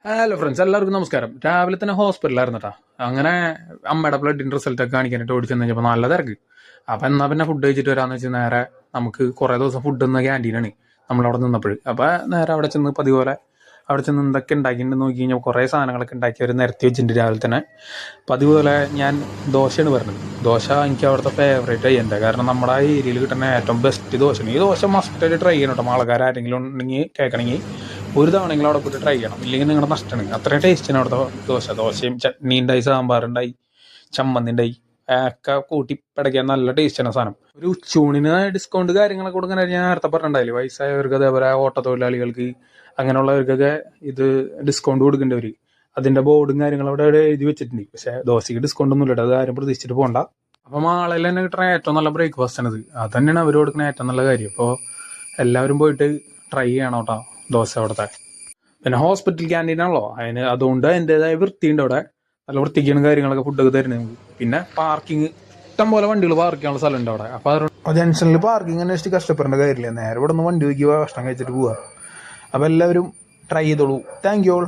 Hello friends, എല്ലാവർക്കും നമസ്കാരം. രാവിലെ തന്നെ ഹോസ്പിറ്റലായിരുന്നു കേട്ടോ. അങ്ങനെ അമ്മയുടെ ബ്ലഡിൻ്റെ റിസൾട്ടൊക്കെ കാണിക്കാനായിട്ട് ഓടിച്ചെന്ന് കഴിഞ്ഞപ്പോൾ നല്ല തിരക്ക്. അപ്പം എന്നാൽ പിന്നെ ഫുഡ് കഴിച്ചിട്ട് വരാമെന്ന് വെച്ചാൽ നേരെ നമുക്ക് കുറേ ദിവസം ഫുഡ് എന്ന ക്യാൻറ്റീനാണ് നമ്മളവിടെ നിന്നപ്പോൾ. അപ്പോൾ നേരെ അവിടെ ചെന്ന് പതിപോലെ അവിടെ ചെന്ന് എന്തൊക്കെ ഉണ്ടാക്കിയിട്ടുണ്ടെന്ന് നോക്കി കഴിഞ്ഞാൽ കുറേ സാധനങ്ങളൊക്കെ ഉണ്ടാക്കി അവർ നിരത്തി വെച്ചിട്ടുണ്ട് രാവിലെ തന്നെ. അപ്പം അതുപോലെ ഞാൻ ദോശയാണ് പറഞ്ഞത്. ദോശ എനിക്ക് അവിടുത്തെ ഫേവറേറ്റ് ചെയ്യണ്ടേ, കാരണം നമ്മുടെ ആ ഏരിയയിൽ കിട്ടുന്ന ഏറ്റവും ബെസ്റ്റ് ദോശയാണ്. ഈ ദോശ മസ്റ്റായിട്ട് ട്രൈ ചെയ്യണം കേട്ടോ. ആൾക്കാരെങ്കിലും ഉണ്ടെങ്കിൽ കേൾക്കണമെങ്കിൽ ഒരു തവണയെങ്കിലും അവിടെ പോയിട്ട് ട്രൈ ചെയ്യണം, ഇല്ലെങ്കിൽ നിങ്ങളുടെ നഷ്ടമാണ്. അത്രയും ടേസ്റ്റാണ് അവിടുത്തെ ദോശയും ചട്നി ഉണ്ടായി, സാമ്പാറുണ്ടായി, ചമ്മന്തി ഉണ്ടായി, ഒക്കെ കൂട്ടി പടയ്ക്കാൻ നല്ല ടേസ്റ്റാണ് സാധനം. ഒരു ഉച്ചൂണിന് ഡിസ്കൗണ്ട് കാര്യങ്ങളൊക്കെ കൊടുക്കാൻ ഞാൻ നേരത്തെ പറഞ്ഞിട്ടുണ്ടായില്ലേ, വയസ്സായവർക്ക് അതേപോലെ ഓട്ടോ തൊഴിലാളികൾക്ക് അങ്ങനെയുള്ളവർക്കൊക്കെ ഇത് ഡിസ്കൗണ്ട് കൊടുക്കേണ്ടവർ. അതിൻ്റെ ബോർഡും കാര്യങ്ങളും അവിടെ എഴുതി വെച്ചിട്ടുണ്ട്. പക്ഷേ ദോശയ്ക്ക് ഡിസ്കൗണ്ട് ഒന്നും ഇല്ല, അത് ആരും പ്രതീക്ഷിച്ചിട്ട് പോകണ്ട. അപ്പം മാളയിൽ തന്നെ കിട്ടുന്ന ഏറ്റവും നല്ല ബ്രേക്ക്ഫാസ്റ്റ് ആണിത്. അത് തന്നെയാണ് അവർ കൊടുക്കുന്ന ഏറ്റവും നല്ല കാര്യം. അപ്പോൾ എല്ലാവരും പോയിട്ട് ട്രൈ ചെയ്യണം കേട്ടോ ദോശ അവിടുത്തെ. പിന്നെ ഹോസ്പിറ്റൽ ക്യാൻറ്റീനാണല്ലോ, അതുകൊണ്ട് അതിൻ്റെതായ വൃത്തിയുണ്ട് അവിടെ. നല്ല വൃത്തിക്കാണ് കാര്യങ്ങളൊക്കെ ഫുഡൊക്കെ തരുന്നത്. പിന്നെ പാർക്കിങ്, ഇഷ്ടം പോലെ വണ്ടികൾ പാർക്ക് ചെയ്യാനുള്ള സ്ഥലമുണ്ട് അവിടെ. അപ്പോൾ അത് ജംഗ്ഷനിൽ പാർക്കിംഗ് അന്വേഷിച്ച് കഷ്ടപ്പെടേണ്ട കാര്യമില്ല, നേരെ ഇവിടെ നിന്ന് വണ്ടി വയ്ക്കുക, ഭക്ഷണം കഴിച്ചിട്ട് പോവുക. അപ്പോൾ എല്ലാവരും ട്രൈ ചെയ്തോളൂ. Thank you all.